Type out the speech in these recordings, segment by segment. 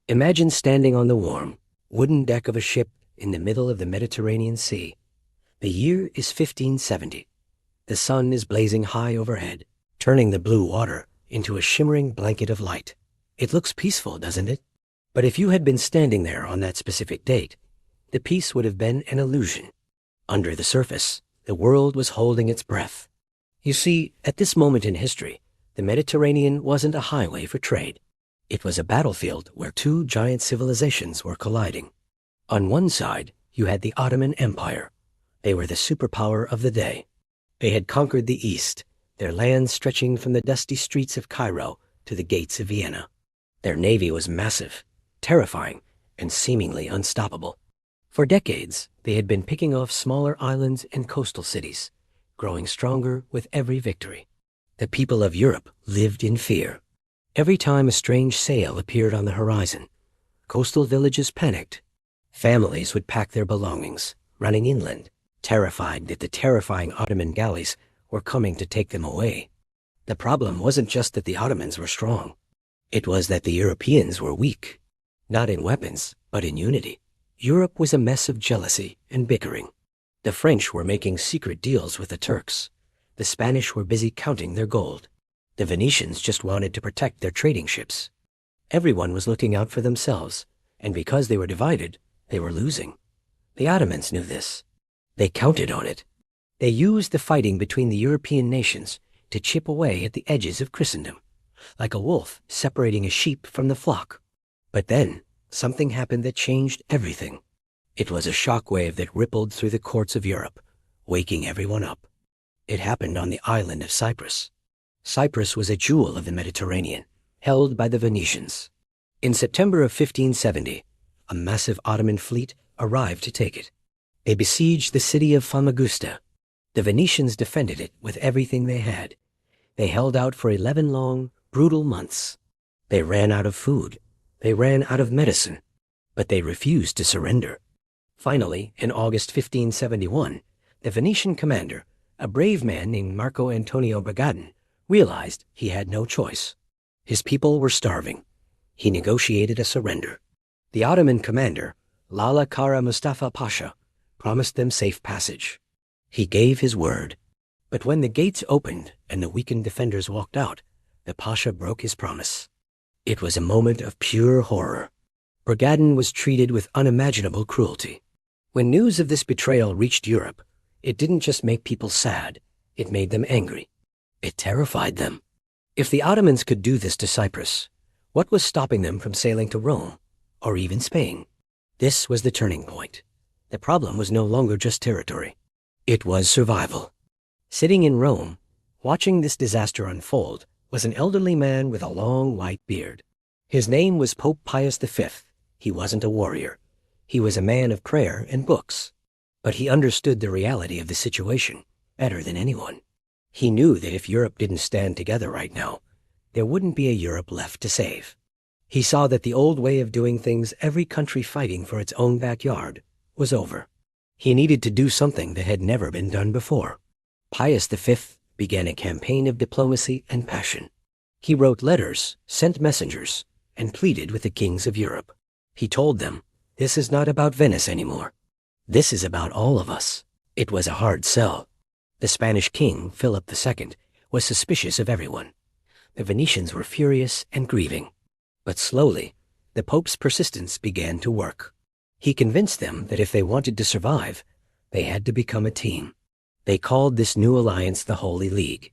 Imagine standing on the warm, wooden deck of a ship in the middle of the Mediterranean Sea. The year is 1570. The sun is blazing high overhead, turning the blue water into a shimmering blanket of light. It looks peaceful, doesn't it? But if you had been standing there on that specific date, the peace would have been an illusion. Under the surface, the world was holding its breath. You see, at this moment in history, the Mediterranean wasn't a highway for trade. It was a battlefield where two giant civilizations were colliding. On one side, you had the Ottoman Empire. They were the superpower of the day. They had conquered the East, their land stretching from the dusty streets of Cairo to the gates of Vienna. Their navy was massive, terrifying, and seemingly unstoppable. For decades, they had been picking off smaller islands and coastal cities, growing stronger with every victory. The people of Europe lived in fear. Every time a strange sail appeared on the horizon, coastal villages panicked. Families would pack their belongings, running inland, terrified that the terrifying Ottoman galleys were coming to take them away. The problem wasn't just that the Ottomans were strong. It was that the Europeans were weak, not in weapons, but in unity. Europe was a mess of jealousy and bickering. The French were making secret deals with the Turks. The Spanish were busy counting their gold. The Venetians just wanted to protect their trading ships. Everyone was looking out for themselves, and because they were divided, they were losing. The Ottomans knew this. They counted on it. They used the fighting between the European nations to chip away at the edges of Christendom, like a wolf separating a sheep from the flock. But then, something happened that changed everything. It was a shockwave that rippled through the courts of Europe, waking everyone up. It happened on the island of Cyprus. Cyprus was a jewel of the Mediterranean, held by the Venetians. In September of 1570, a massive Ottoman fleet arrived to take it. They besieged the city of Famagusta. The Venetians defended it with everything they had. They held out for 11 long, brutal months. They ran out of food. They ran out of medicine. But they refused to surrender. Finally, in August 1571, the Venetian commander, a brave man named Marco Antonio Bragadin, realized he had no choice. His people were starving. He negotiated a surrender. The Ottoman commander, Lala Kara Mustafa Pasha, promised them safe passage. He gave his word. But when the gates opened and the weakened defenders walked out, the Pasha broke his promise. It was a moment of pure horror. Bragadin was treated with unimaginable cruelty. When news of this betrayal reached Europe, it didn't just make people sad, it made them angry. It terrified them. If the Ottomans could do this to Cyprus, what was stopping them from sailing to Rome, or even Spain? This was the turning point. The problem was no longer just territory. It was survival. Sitting in Rome, watching this disaster unfold, was an elderly man with a long white beard. His name was Pope Pius V. He wasn't a warrior. He was a man of prayer and books. But he understood the reality of the situation better than anyone. He knew that if Europe didn't stand together right now, there wouldn't be a Europe left to save. He saw that the old way of doing things, every country fighting for its own backyard, was over. He needed to do something that had never been done before. Pius V began a campaign of diplomacy and passion. He wrote letters, sent messengers, and pleaded with the kings of Europe. He told them, this is not about Venice anymore. This is about all of us. It was a hard sell. The Spanish king, Philip II, was suspicious of everyone. The Venetians were furious and grieving. But slowly, the Pope's persistence began to work. He convinced them that if they wanted to survive, they had to become a team. They called this new alliance the Holy League.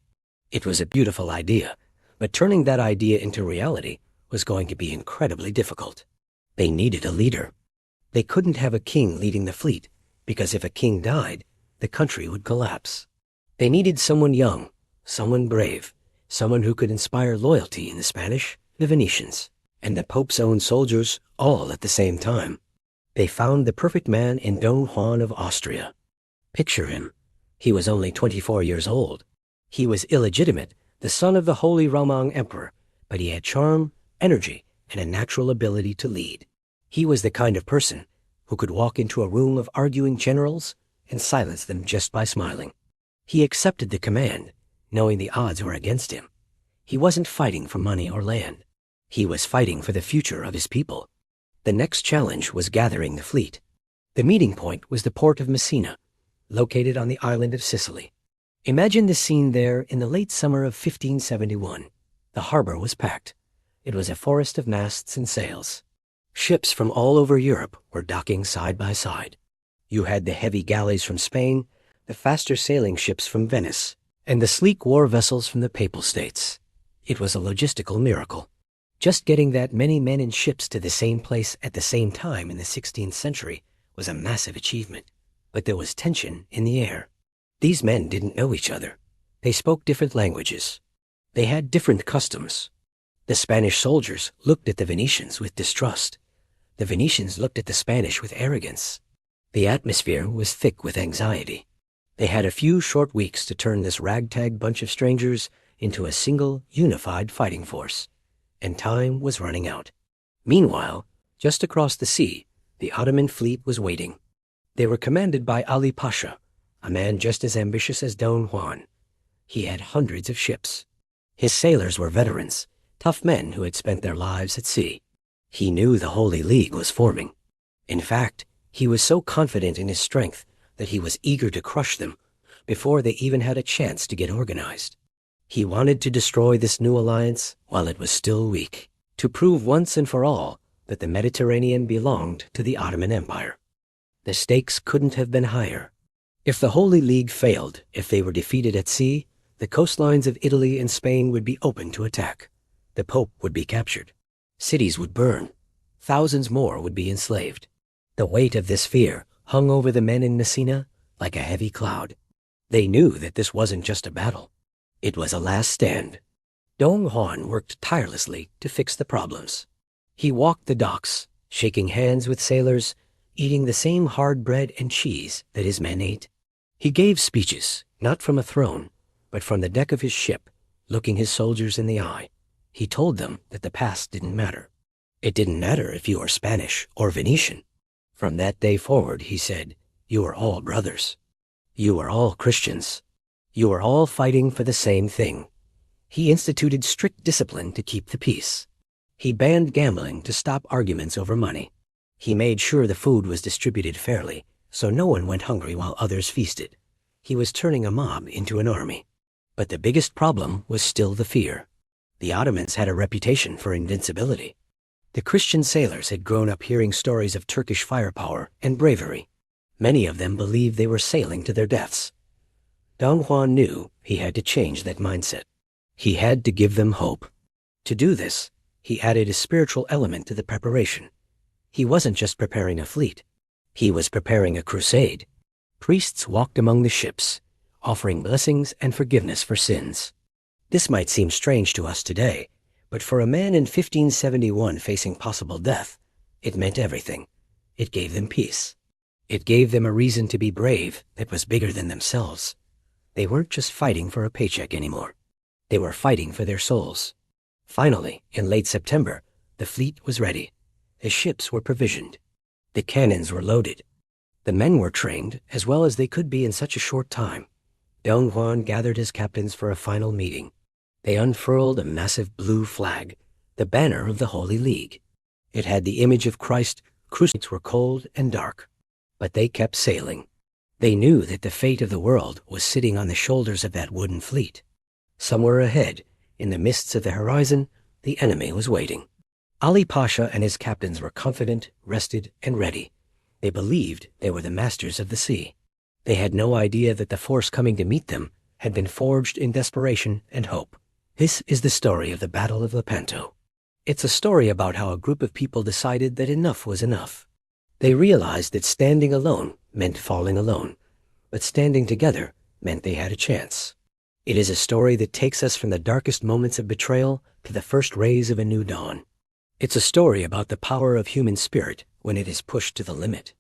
It was a beautiful idea, but turning that idea into reality was going to be incredibly difficult. They needed a leader. They couldn't have a king leading the fleet, because if a king died, the country would collapse. They needed someone young, someone brave, someone who could inspire loyalty in the Spanish, the Venetians, and the Pope's own soldiers all at the same time. They found the perfect man in Don Juan of Austria. Picture him. He was only 24 years old. He was illegitimate, the son of the Holy Roman Emperor, but he had charm, energy, and a natural ability to lead. He was the kind of person who could walk into a room of arguing generals and silence them just by smiling. He accepted the command, knowing the odds were against him. He wasn't fighting for money or land. He was fighting for the future of his people. The next challenge was gathering the fleet. The meeting point was the port of Messina, located on the island of Sicily. Imagine the scene there in the late summer of 1571. The harbor was packed. It was a forest of masts and sails. Ships from all over Europe were docking side by side. You had the heavy galleys from Spain, the faster sailing ships from Venice, and the sleek war vessels from the Papal States. It was a logistical miracle. Just getting that many men and ships to the same place at the same time in the 16th century was a massive achievement. But there was tension in the air. These men didn't know each other. They spoke different languages. They had different customs. The Spanish soldiers looked at the Venetians with distrust. The Venetians looked at the Spanish with arrogance. The atmosphere was thick with anxiety. They had a few short weeks to turn this ragtag bunch of strangers into a single, unified fighting force. And time was running out. Meanwhile, just across the sea, the Ottoman fleet was waiting. They were commanded by Ali Pasha, a man just as ambitious as Don Juan. He had hundreds of ships. His sailors were veterans, tough men who had spent their lives at sea. He knew the Holy League was forming. In fact, he was so confident in his strength that he was eager to crush them before they even had a chance to get organized. He wanted to destroy this new alliance while it was still weak, to prove once and for all that the Mediterranean belonged to the Ottoman Empire. The stakes couldn't have been higher. If the Holy League failed, if they were defeated at sea, the coastlines of Italy and Spain would be open to attack. The Pope would be captured. Cities would burn. Thousands more would be enslaved. The weight of this fear hung over the men in Messina like a heavy cloud. They knew that this wasn't just a battle. It was a last stand. Don Juan worked tirelessly to fix the problems. He walked the docks, shaking hands with sailors, eating the same hard bread and cheese that his men ate. He gave speeches, not from a throne, but from the deck of his ship, looking his soldiers in the eye. He told them that the past didn't matter. It didn't matter if you were Spanish or Venetian. From that day forward, he said, you are all brothers. You are all Christians. You are all fighting for the same thing. He instituted strict discipline to keep the peace. He banned gambling to stop arguments over money. He made sure the food was distributed fairly, so no one went hungry while others feasted. He was turning a mob into an army. But the biggest problem was still the fear. The Ottomans had a reputation for invincibility. The Christian sailors had grown up hearing stories of Turkish firepower and bravery. Many of them believed they were sailing to their deaths. Don Juan knew he had to change that mindset. He had to give them hope. To do this, he added a spiritual element to the preparation. He wasn't just preparing a fleet. He was preparing a crusade. Priests walked among the ships, offering blessings and forgiveness for sins. This might seem strange to us today, but for a man in 1571 facing possible death, it meant everything. It gave them peace. It gave them a reason to be brave that was bigger than themselves. They weren't just fighting for a paycheck anymore. They were fighting for their souls. Finally, in late September, the fleet was ready. The ships were provisioned. The cannons were loaded. The men were trained as well as they could be in such a short time. Don Juan gathered his captains for a final meeting. They unfurled a massive blue flag, the banner of the Holy League. It had the image of Christ. Crucibles were cold and dark, but they kept sailing. They knew that the fate of the world was sitting on the shoulders of that wooden fleet. Somewhere ahead, in the mists of the horizon, the enemy was waiting. Ali Pasha and his captains were confident, rested, and ready. They believed they were the masters of the sea. They had no idea that the force coming to meet them had been forged in desperation and hope. This is the story of the Battle of Lepanto. It's a story about how a group of people decided that enough was enough. They realized that standing alone meant falling alone, but standing together meant they had a chance. It is a story that takes us from the darkest moments of betrayal to the first rays of a new dawn. It's a story about the power of human spirit when it is pushed to the limit.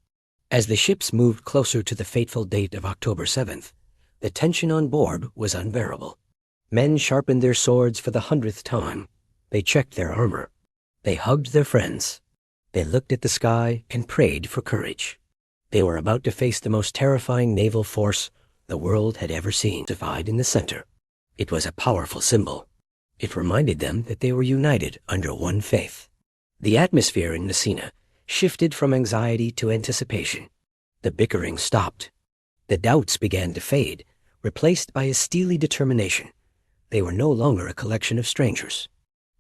As the ships moved closer to the fateful date of October 7th, the tension on board was unbearable. Men sharpened their swords for the 100th time. They checked their armor. They hugged their friends. They looked at the sky and prayed for courage. They were about to face the most terrifying naval force the world had ever seen. Divided in the center. It was a powerful symbol. It reminded them that they were united under one faith. The atmosphere in Messina shifted from anxiety to anticipation. The bickering stopped. The doubts began to fade, replaced by a steely determination. They were no longer a collection of strangers.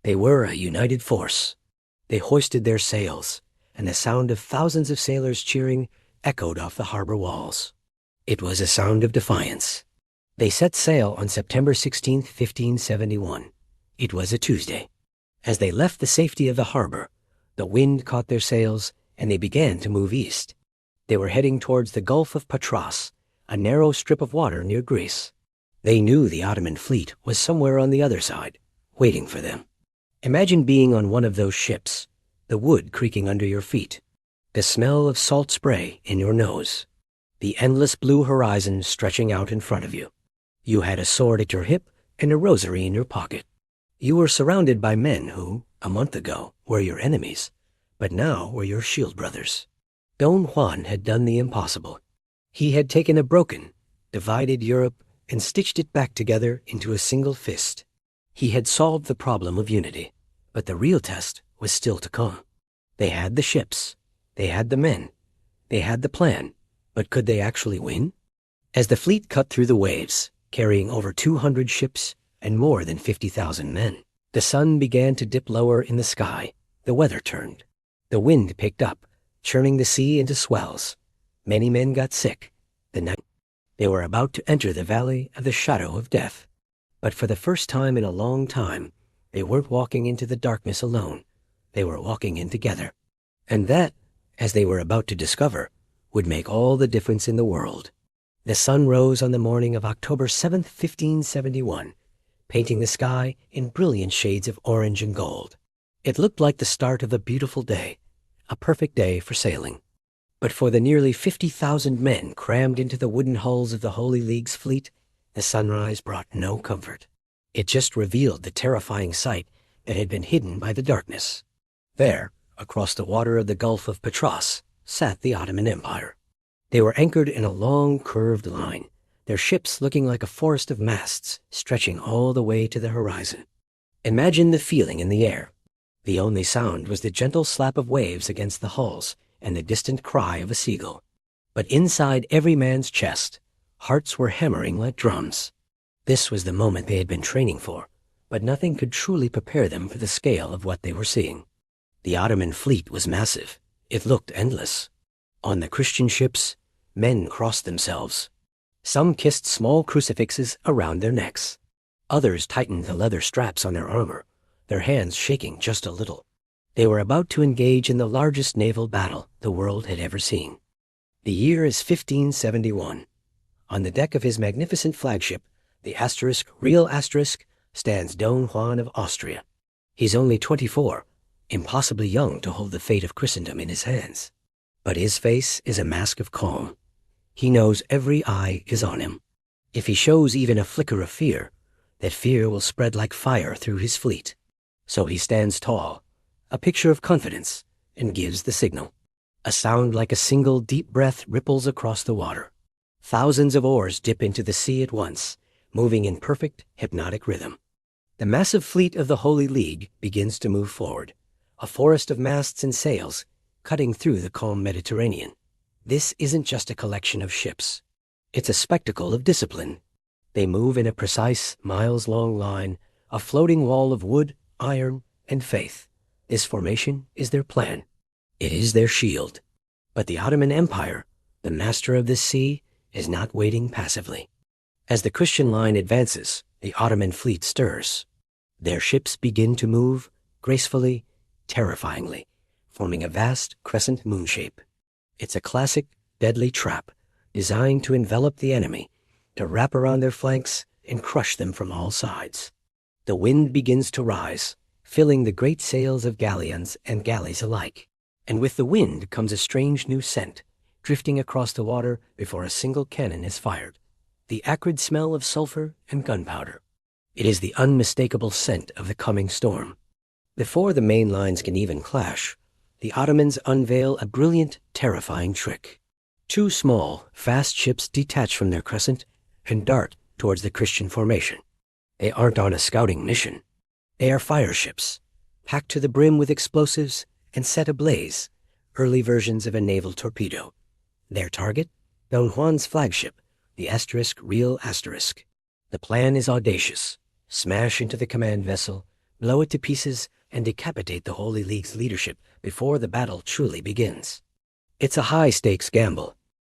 They were a united force. They hoisted their sails, and the sound of thousands of sailors cheering echoed off the harbor walls. It was a sound of defiance. They set sail on September 16, 1571. It was a Tuesday. As they left the safety of the harbor, the wind caught their sails, and they began to move east. They were heading towards the Gulf of Patras, a narrow strip of water near Greece. They knew the Ottoman fleet was somewhere on the other side, waiting for them. Imagine being on one of those ships, the wood creaking under your feet, the smell of salt spray in your nose, the endless blue horizon stretching out in front of you. You had a sword at your hip and a rosary in your pocket. You were surrounded by men who, a month ago, were your enemies, but now were your shield brothers. Don Juan had done the impossible. He had taken a broken, divided Europe and stitched it back together into a single fist. He had solved the problem of unity, but the real test was still to come. They had the ships, they had the men, they had the plan, but could they actually win? As the fleet cut through the waves, carrying over 200 ships and more than 50,000 men, the sun began to dip lower in the sky. The weather turned. The wind picked up, churning the sea into swells. Many men got sick. The night they were about to enter the valley of the shadow of death. But for the first time in a long time, they weren't walking into the darkness alone. They were walking in together. And that, as they were about to discover, would make all the difference in the world. The sun rose on the morning of October 7th, 1571, painting the sky in brilliant shades of orange and gold. It looked like the start of a beautiful day, a perfect day for sailing. But for the nearly 50,000 men crammed into the wooden hulls of the Holy League's fleet, the sunrise brought no comfort. It just revealed the terrifying sight that had been hidden by the darkness. There, across the water of the Gulf of Patras, sat the Ottoman Empire. They were anchored in a long, curved line, their ships looking like a forest of masts stretching all the way to the horizon. Imagine the feeling in the air. The only sound was the gentle slap of waves against the hulls and the distant cry of a seagull. But inside every man's chest, hearts were hammering like drums. This was the moment they had been training for, but nothing could truly prepare them for the scale of what they were seeing. The Ottoman fleet was massive. It looked endless. On the Christian ships, men crossed themselves. Some kissed small crucifixes around their necks. Others tightened the leather straps on their armor, their hands shaking just a little. They were about to engage in the largest naval battle the world had ever seen. The year is 1571. On the deck of his magnificent flagship, the Real Asterisk, stands Don Juan of Austria. He's only 24, impossibly young to hold the fate of Christendom in his hands. But his face is a mask of calm. He knows every eye is on him. If he shows even a flicker of fear, that fear will spread like fire through his fleet. So he stands tall, a picture of confidence, and gives the signal. A sound like a single deep breath ripples across the water. Thousands of oars dip into the sea at once, moving in perfect, hypnotic rhythm. The massive fleet of the Holy League begins to move forward, a forest of masts and sails, cutting through the calm Mediterranean. This isn't just a collection of ships. It's a spectacle of discipline. They move in a precise, miles-long line, a floating wall of wood, iron, and faith. This formation is their plan. It is their shield. But the Ottoman Empire, the master of this sea, is not waiting passively. As the Christian line advances, the Ottoman fleet stirs. Their ships begin to move, gracefully, terrifyingly, forming a vast crescent moon shape. It's a classic, deadly trap, designed to envelop the enemy, to wrap around their flanks and crush them from all sides. The wind begins to rise, filling the great sails of galleons and galleys alike. And with the wind comes a strange new scent, drifting across the water before a single cannon is fired. The acrid smell of sulfur and gunpowder. It is the unmistakable scent of the coming storm. Before the main lines can even clash, the Ottomans unveil a brilliant, terrifying trick. Two small, fast ships detach from their crescent and dart towards the Christian formation. They aren't on a scouting mission. They are fire ships, packed to the brim with explosives and set ablaze, early versions of a naval torpedo. Their target? Don Juan's flagship, the Real Asterisk. The plan is audacious. Smash into the command vessel, blow it to pieces, and decapitate the Holy League's leadership before the battle truly begins. It's a high-stakes gamble.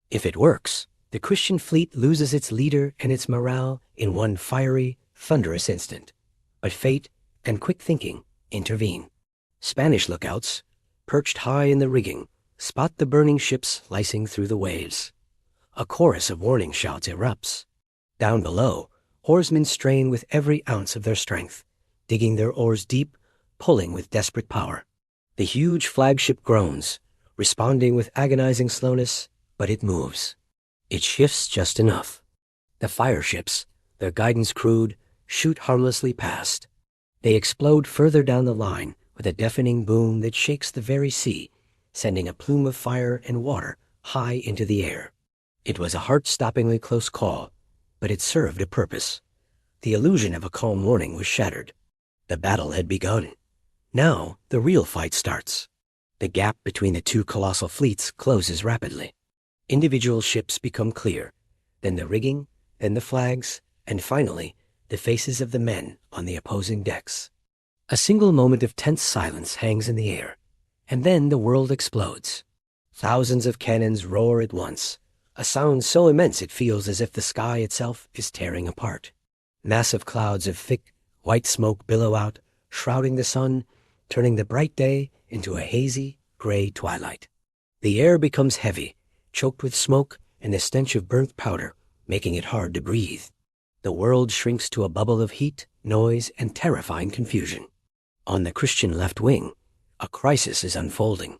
If it works, the Christian fleet loses its leader and its morale in one fiery, thunderous instant. But fate and quick thinking intervene. Spanish lookouts, perched high in the rigging, spot the burning ships slicing through the waves. A chorus of warning shouts erupts. Down below, oarsmen strain with every ounce of their strength, digging their oars deep, pulling with desperate power. The huge flagship groans, responding with agonizing slowness, but it moves. It shifts just enough. The fire ships, their guidance crude, shoot harmlessly past. They explode further down the line with a deafening boom that shakes the very sea, sending a plume of fire and water high into the air. It was a heart-stoppingly close call, but it served a purpose. The illusion of a calm morning was shattered. The battle had begun. Now the real fight starts. The gap between the two colossal fleets closes rapidly. Individual ships become clear, then the rigging, then the flags, and finally, the faces of the men on the opposing decks. A single moment of tense silence hangs in the air, and then the world explodes. Thousands of cannons roar at once, a sound so immense it feels as if the sky itself is tearing apart. Massive clouds of thick, white smoke billow out, shrouding the sun, turning the bright day into a hazy, gray twilight. The air becomes heavy, choked with smoke and the stench of burnt powder, making it hard to breathe. The world shrinks to a bubble of heat, noise, and terrifying confusion. On the Christian left wing, a crisis is unfolding.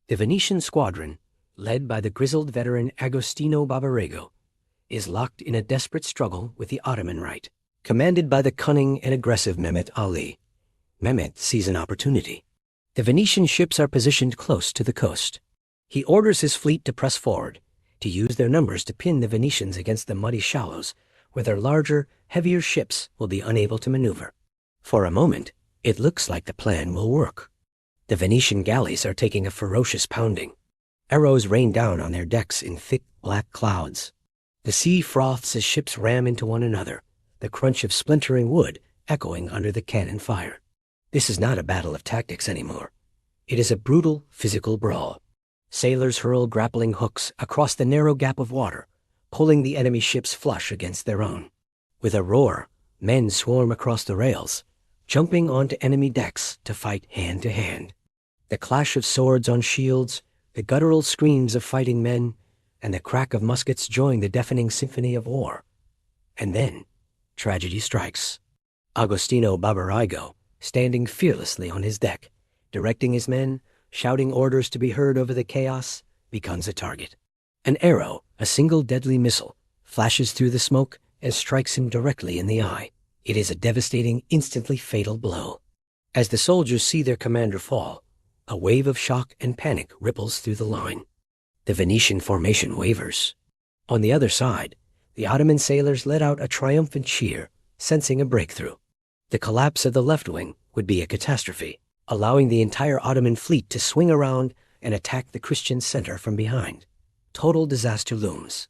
The Venetian squadron, led by the grizzled veteran Agostino Barbarego, is locked in a desperate struggle with the Ottoman right, commanded by the cunning and aggressive Mehmet Ali. Mehmet sees an opportunity. The Venetian ships are positioned close to the coast. He orders his fleet to press forward, to use their numbers to pin the Venetians against the muddy shallows, where their larger, heavier ships will be unable to maneuver. For a moment, it looks like the plan will work. The Venetian galleys are taking a ferocious pounding. Arrows rain down on their decks in thick, black clouds. The sea froths as ships ram into one another, the crunch of splintering wood echoing under the cannon fire. This is not a battle of tactics anymore. It is a brutal, physical brawl. Sailors hurl grappling hooks across the narrow gap of water, pulling the enemy ships flush against their own. With a roar, men swarm across the rails, jumping onto enemy decks to fight hand to hand. The clash of swords on shields, the guttural screams of fighting men, and the crack of muskets join the deafening symphony of war. And then, tragedy strikes. Agostino Barbarego, standing fearlessly on his deck, directing his men, shouting orders to be heard over the chaos, becomes a target. An arrow, a single deadly missile, flashes through the smoke and strikes him directly in the eye. It is a devastating, instantly fatal blow. As the soldiers see their commander fall, a wave of shock and panic ripples through the line. The Venetian formation wavers. On the other side, the Ottoman sailors let out a triumphant cheer, sensing a breakthrough. The collapse of the left wing would be a catastrophe, allowing the entire Ottoman fleet to swing around and attack the Christian center from behind. Total disaster looms.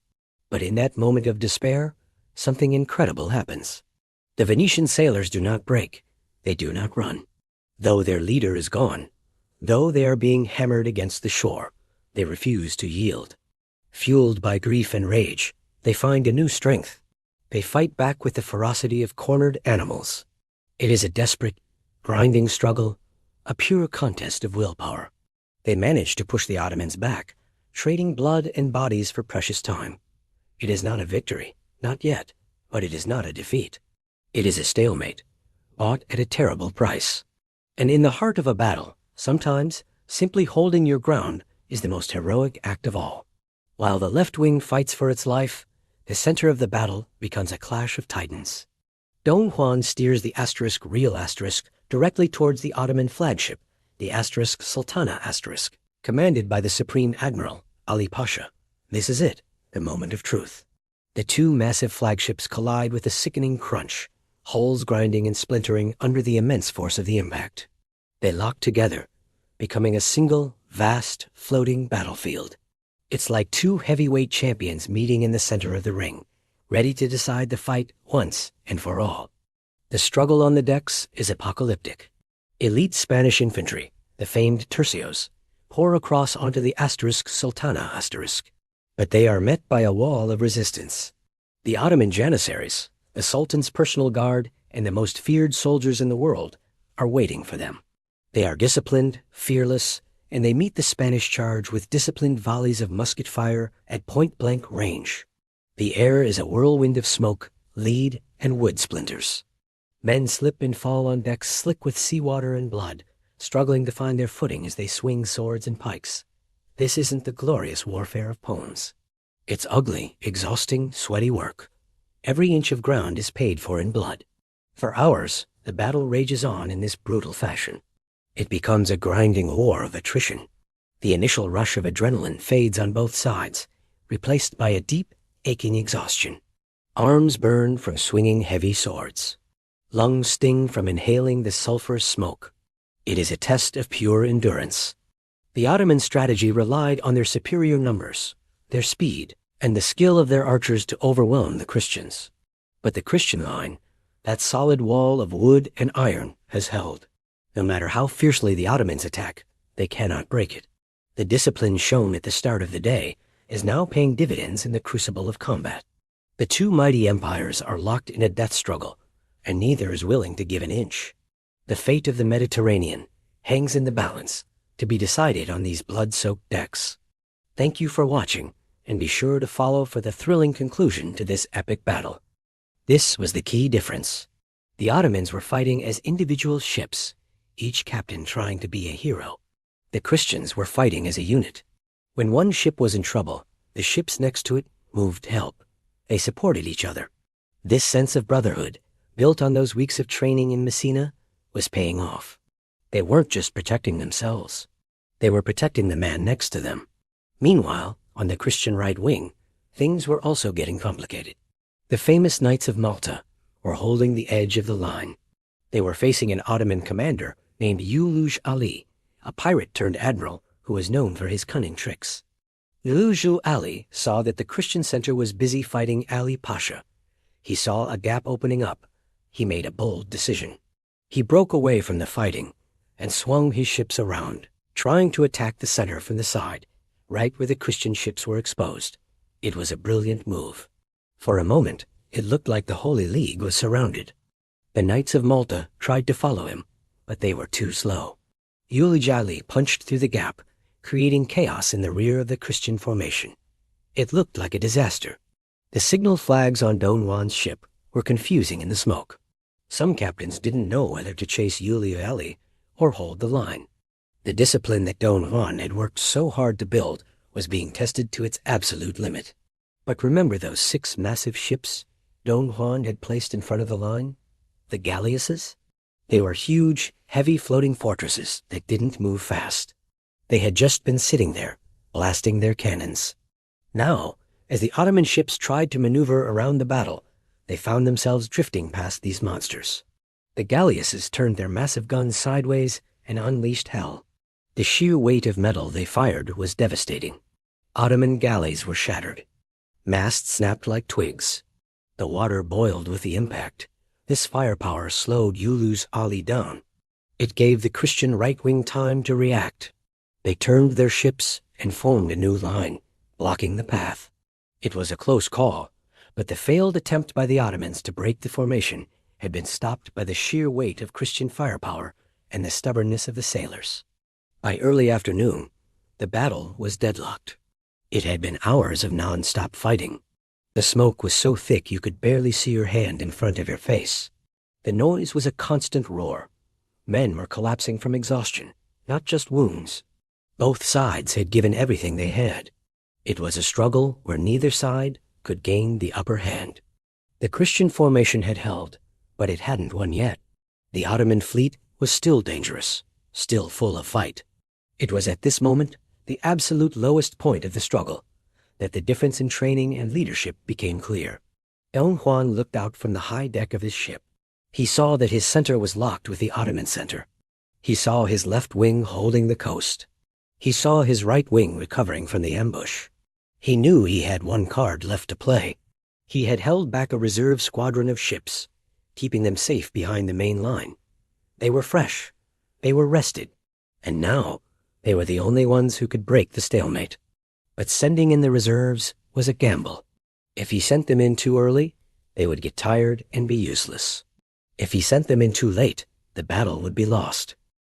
But in that moment of despair, something incredible happens. The Venetian sailors do not break. They do not run. Though their leader is gone, though they are being hammered against the shore, they refuse to yield. Fueled by grief and rage, they find a new strength. They fight back with the ferocity of cornered animals. It is a desperate, grinding struggle, a pure contest of willpower. They manage to push the Ottomans back, trading blood and bodies for precious time. It is not a victory, not yet, but it is not a defeat. It is a stalemate, bought at a terrible price. And in the heart of a battle, sometimes simply holding your ground is the most heroic act of all. While the left wing fights for its life, the center of the battle becomes a clash of titans. Don Juan steers the Real Asterisk directly towards the Ottoman flagship, the Sultana Asterisk, commanded by the Supreme Admiral, Ali Pasha. This is it, the moment of truth. The two massive flagships collide with a sickening crunch, hulls grinding and splintering under the immense force of the impact. They lock together, becoming a single, vast, floating battlefield. It's like two heavyweight champions meeting in the center of the ring, ready to decide the fight once and for all. The struggle on the decks is apocalyptic. Elite Spanish infantry, the famed tercios, pour across onto the Sultana asterisk. But they are met by a wall of resistance. The Ottoman janissaries, the Sultan's personal guard, and the most feared soldiers in the world, are waiting for them. They are disciplined, fearless, and they meet the Spanish charge with disciplined volleys of musket fire at point-blank range. The air is a whirlwind of smoke, lead, and wood splinters. Men slip and fall on decks slick with seawater and blood, struggling to find their footing as they swing swords and pikes. This isn't the glorious warfare of poems. It's ugly, exhausting, sweaty work. Every inch of ground is paid for in blood. For hours, the battle rages on in this brutal fashion. It becomes a grinding war of attrition. The initial rush of adrenaline fades on both sides, replaced by a deep, aching exhaustion. Arms burn from swinging heavy swords. Lungs sting from inhaling the sulfurous smoke. It is a test of pure endurance. The Ottoman strategy relied on their superior numbers, their speed, and the skill of their archers to overwhelm the Christians. But the Christian line, that solid wall of wood and iron, has held. No matter how fiercely the Ottomans attack, they cannot break it. The discipline shown at the start of the day is now paying dividends in the crucible of combat. The two mighty empires are locked in a death struggle, and neither is willing to give an inch. The fate of the Mediterranean hangs in the balance, to be decided on these blood-soaked decks. Thank you for watching, and be sure to follow for the thrilling conclusion to this epic battle. This was the key difference. The Ottomans were fighting as individual ships, each captain trying to be a hero. The Christians were fighting as a unit. When one ship was in trouble, the ships next to it moved to help. They supported each other. This sense of brotherhood, built on those weeks of training in Messina, was paying off. They weren't just protecting themselves. They were protecting the man next to them. Meanwhile, on the Christian right wing, things were also getting complicated. The famous Knights of Malta were holding the edge of the line. They were facing an Ottoman commander named Uluj Ali, a pirate turned admiral who was known for his cunning tricks. Uluj Ali saw that the Christian center was busy fighting Ali Pasha. He saw a gap opening up. He made a bold decision. He broke away from the fighting and swung his ships around, trying to attack the center from the side, right where the Christian ships were exposed. It was a brilliant move. For a moment, it looked like the Holy League was surrounded. The Knights of Malta tried to follow him, but they were too slow. Uluj Ali punched through the gap, creating chaos in the rear of the Christian formation. It looked like a disaster. The signal flags on Don Juan's ship were confusing in the smoke. Some captains didn't know whether to chase Uluj Ali or hold the line. The discipline that Don Juan had worked so hard to build was being tested to its absolute limit. But remember those 6 massive ships Don Juan had placed in front of the line? The galleasses? They were huge, heavy floating fortresses that didn't move fast. They had just been sitting there, blasting their cannons. Now, as the Ottoman ships tried to maneuver around the battle, they found themselves drifting past these monsters. The galleasses turned their massive guns sideways and unleashed hell. The sheer weight of metal they fired was devastating. Ottoman galleys were shattered. Masts snapped like twigs. The water boiled with the impact. This firepower slowed Uluj Ali down. It gave the Christian right wing time to react. They turned their ships and formed a new line, blocking the path. It was a close call, but the failed attempt by the Ottomans to break the formation had been stopped by the sheer weight of Christian firepower and the stubbornness of the sailors. By early afternoon, the battle was deadlocked. It had been hours of non-stop fighting. The smoke was so thick you could barely see your hand in front of your face. The noise was a constant roar. Men were collapsing from exhaustion, not just wounds. Both sides had given everything they had. It was a struggle where neither side could gain the upper hand. The Christian formation had held, but it hadn't won yet. The Ottoman fleet was still dangerous, still full of fight. It was at this moment, the absolute lowest point of the struggle, that the difference in training and leadership became clear. Don Juan looked out from the high deck of his ship. He saw that his center was locked with the Ottoman center. He saw his left wing holding the coast. He saw his right wing recovering from the ambush. He knew he had one card left to play. He had held back a reserve squadron of ships, keeping them safe behind the main line. They were fresh. They were rested. And now they were the only ones who could break the stalemate. But sending in the reserves was a gamble. If he sent them in too early, they would get tired and be useless. If he sent them in too late, the battle would be lost.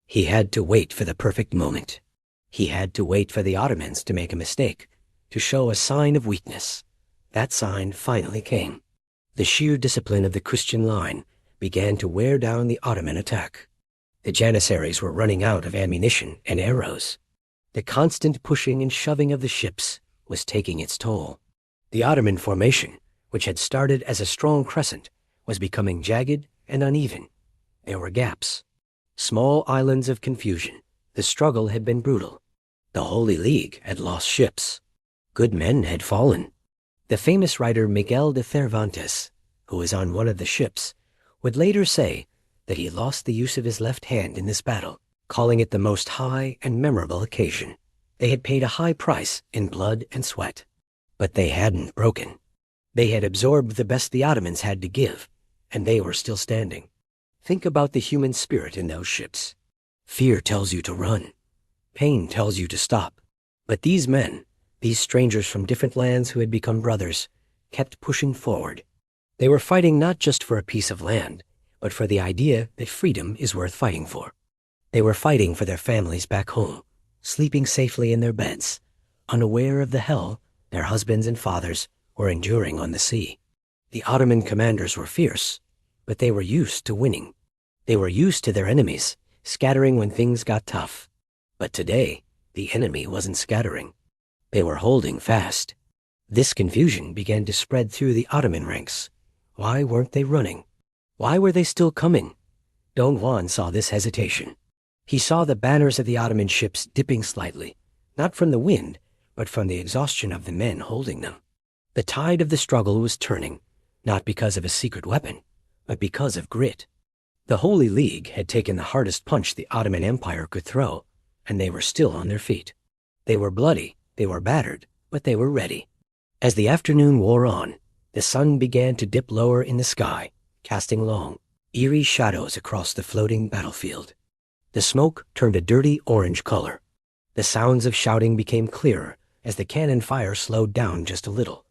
He had to wait for the perfect moment. He had to wait for the Ottomans to make a mistake, to show a sign of weakness. That sign finally came. The sheer discipline of the Christian line began to wear down the Ottoman attack. The Janissaries were running out of ammunition and arrows. The constant pushing and shoving of the ships was taking its toll. The Ottoman formation, which had started as a strong crescent, was becoming jagged and uneven. There were gaps, small islands of confusion. The struggle had been brutal. The Holy League had lost ships. Good men had fallen. The famous writer Miguel de Cervantes, who was on one of the ships, would later say that he lost the use of his left hand in this battle, calling it the most high and memorable occasion. They had paid a high price in blood and sweat, but they hadn't broken. They had absorbed the best the Ottomans had to give, and they were still standing. Think about the human spirit in those ships. Fear tells you to run. Pain tells you to stop. But these men, these strangers from different lands who had become brothers, kept pushing forward. They were fighting not just for a piece of land, but for the idea that freedom is worth fighting for. They were fighting for their families back home, sleeping safely in their beds, unaware of the hell their husbands and fathers were enduring on the sea. The Ottoman commanders were fierce, but they were used to winning. They were used to their enemies scattering when things got tough. But today, the enemy wasn't scattering. They were holding fast. This confusion began to spread through the Ottoman ranks. Why weren't they running? Why were they still coming? Don Juan saw this hesitation. He saw the banners of the Ottoman ships dipping slightly, not from the wind, but from the exhaustion of the men holding them. The tide of the struggle was turning, not because of a secret weapon, but because of grit. The Holy League had taken the hardest punch the Ottoman Empire could throw, and they were still on their feet. They were bloody, they were battered, but they were ready. As the afternoon wore on, the sun began to dip lower in the sky, casting long, eerie shadows across the floating battlefield. The smoke turned a dirty orange color. The sounds of shouting became clearer as the cannon fire slowed down just a little.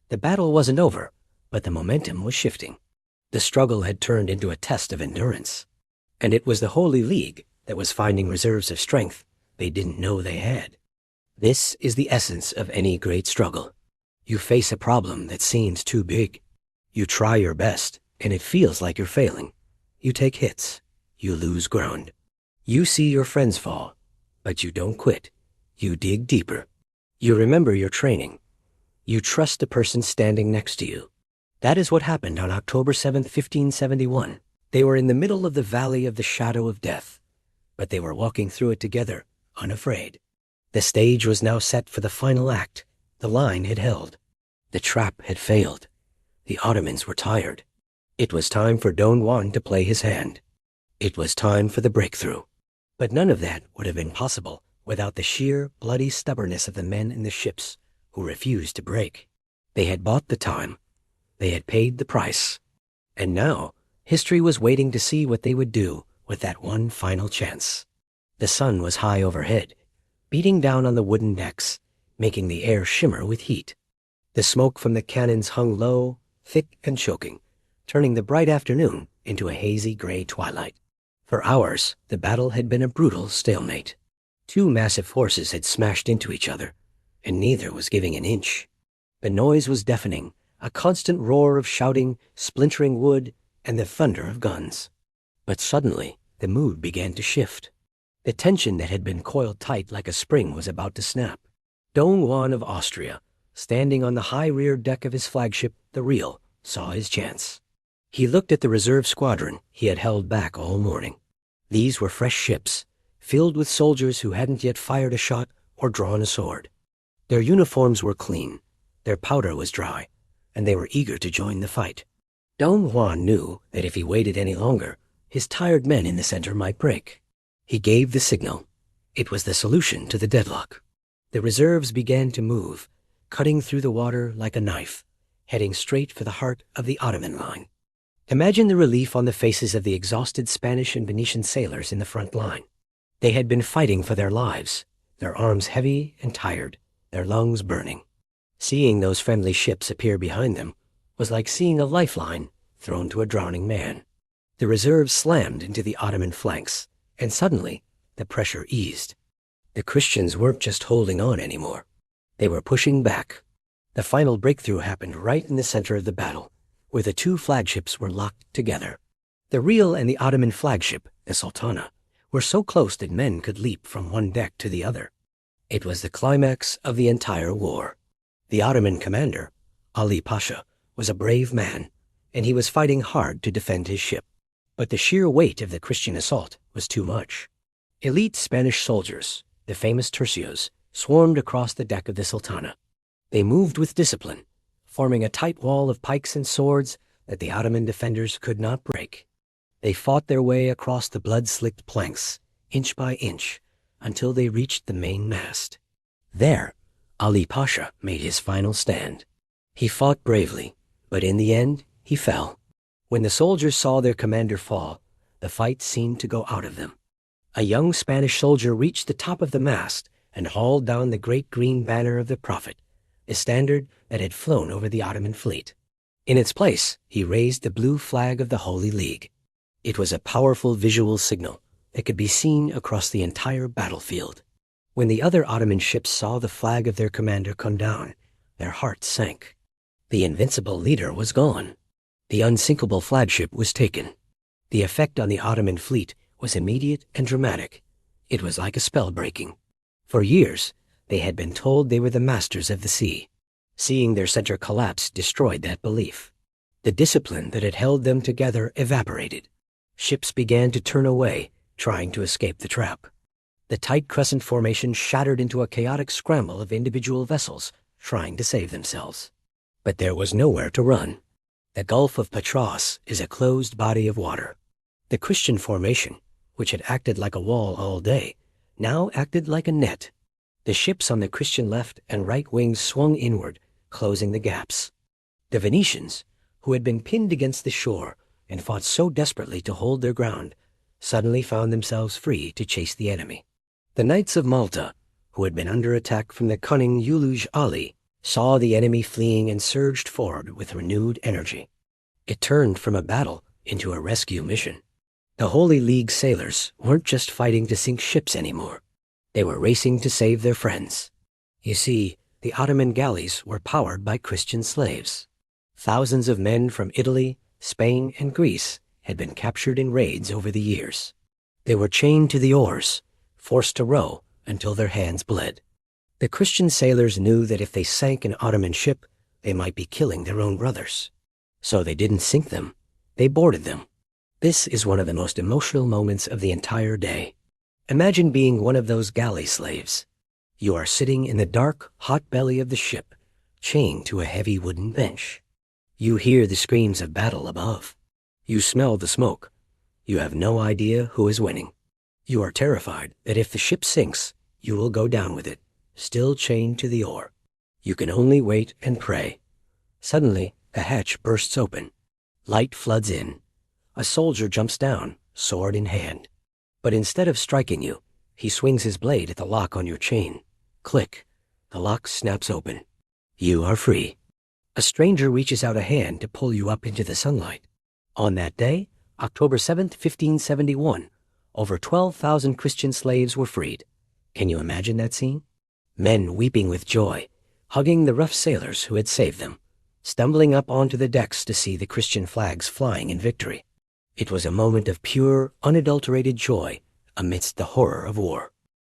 The battle wasn't over, but the momentum was shifting. The struggle had turned into a test of endurance. And it was the Holy League that was finding reserves of strength they didn't know they had. This is the essence of any great struggle. You face a problem that seems too big. You try your best, and it feels like you're failing. You take hits. You lose ground. You see your friends fall, but you don't quit. You dig deeper. You remember your training. You trust the person standing next to you. That is what happened on October 7th, 1571. They were in the middle of the valley of the shadow of death, but they were walking through it together, unafraid. The stage was now set for the final act. The line had held. The trap had failed. The Ottomans were tired. It was time for Don Juan to play his hand. It was time for the breakthrough. But none of that would have been possible without the sheer, bloody stubbornness of the men in the ships who refused to break. They had bought the time. They had paid the price. And now, history was waiting to see what they would do with that one final chance. The sun was high overhead, beating down on the wooden decks, making the air shimmer with heat. The smoke from the cannons hung low, thick and choking, turning the bright afternoon into a hazy gray twilight. For hours, the battle had been a brutal stalemate. Two massive forces had smashed into each other, and neither was giving an inch. The noise was deafening, a constant roar of shouting, splintering wood, and the thunder of guns. But suddenly, the mood began to shift. The tension that had been coiled tight like a spring was about to snap. Don Juan of Austria, standing on the high rear deck of his flagship, the Real, saw his chance. He looked at the reserve squadron he had held back all morning. These were fresh ships, filled with soldiers who hadn't yet fired a shot or drawn a sword. Their uniforms were clean, their powder was dry, and they were eager to join the fight. Don Juan knew that if he waited any longer, his tired men in the center might break. He gave the signal. It was the solution to the deadlock. The reserves began to move, cutting through the water like a knife, heading straight for the heart of the Ottoman line. Imagine the relief on the faces of the exhausted Spanish and Venetian sailors in the front line. They had been fighting for their lives, their arms heavy and tired, their lungs burning. Seeing those friendly ships appear behind them was like seeing a lifeline thrown to a drowning man. The reserves slammed into the Ottoman flanks, and suddenly the pressure eased. The Christians weren't just holding on anymore. They were pushing back. The final breakthrough happened right in the center of the battle, where the two flagships were locked together. The Real and the Ottoman flagship, the Sultana, were so close that men could leap from one deck to the other. It was the climax of the entire war. The Ottoman commander, Ali Pasha, was a brave man, and he was fighting hard to defend his ship. But the sheer weight of the Christian assault was too much. Elite Spanish soldiers, the famous tercios, swarmed across the deck of the Sultana. They moved with discipline, forming a tight wall of pikes and swords that the Ottoman defenders could not break. They fought their way across the blood-slicked planks, inch by inch, until they reached the main mast. There, Ali Pasha made his final stand. He fought bravely, but in the end, he fell. When the soldiers saw their commander fall, the fight seemed to go out of them. A young Spanish soldier reached the top of the mast and hauled down the great green banner of the Prophet, a standard that had flown over the Ottoman fleet. In its place, he raised the blue flag of the Holy League. It was a powerful visual signal that could be seen across the entire battlefield. When the other Ottoman ships saw the flag of their commander come down, their hearts sank. The invincible leader was gone. The unsinkable flagship was taken. The effect on the Ottoman fleet was immediate and dramatic. It was like a spell breaking. For years, they had been told they were the masters of the sea. Seeing their center collapse destroyed that belief. The discipline that had held them together evaporated. Ships began to turn away, trying to escape the trap. The tight crescent formation shattered into a chaotic scramble of individual vessels trying to save themselves. But there was nowhere to run. The Gulf of Patras is a closed body of water. The Christian formation, which had acted like a wall all day, now acted like a net. The ships on the Christian left and right wings swung inward, closing the gaps. The Venetians, who had been pinned against the shore and fought so desperately to hold their ground, suddenly found themselves free to chase the enemy. The Knights of Malta, who had been under attack from the cunning Uluj Ali, saw the enemy fleeing and surged forward with renewed energy. It turned from a battle into a rescue mission. The Holy League sailors weren't just fighting to sink ships anymore. They were racing to save their friends. You see, the Ottoman galleys were powered by Christian slaves. Thousands of men from Italy, Spain, and Greece had been captured in raids over the years. They were chained to the oars, forced to row until their hands bled. The Christian sailors knew that if they sank an Ottoman ship, they might be killing their own brothers. So they didn't sink them, they boarded them. This is one of the most emotional moments of the entire day. Imagine being one of those galley slaves. You are sitting in the dark, hot belly of the ship, chained to a heavy wooden bench. You hear the screams of battle above. You smell the smoke. You have no idea who is winning. You are terrified that if the ship sinks, you will go down with it, still chained to the oar. You can only wait and pray. Suddenly, a hatch bursts open. Light floods in. A soldier jumps down, sword in hand. But instead of striking you, he swings his blade at the lock on your chain. Click. The lock snaps open. You are free. A stranger reaches out a hand to pull you up into the sunlight. On that day, October 7th, 1571, over 12,000 Christian slaves were freed. Can you imagine that scene? Men weeping with joy, hugging the rough sailors who had saved them, stumbling up onto the decks to see the Christian flags flying in victory. It was a moment of pure, unadulterated joy amidst the horror of war.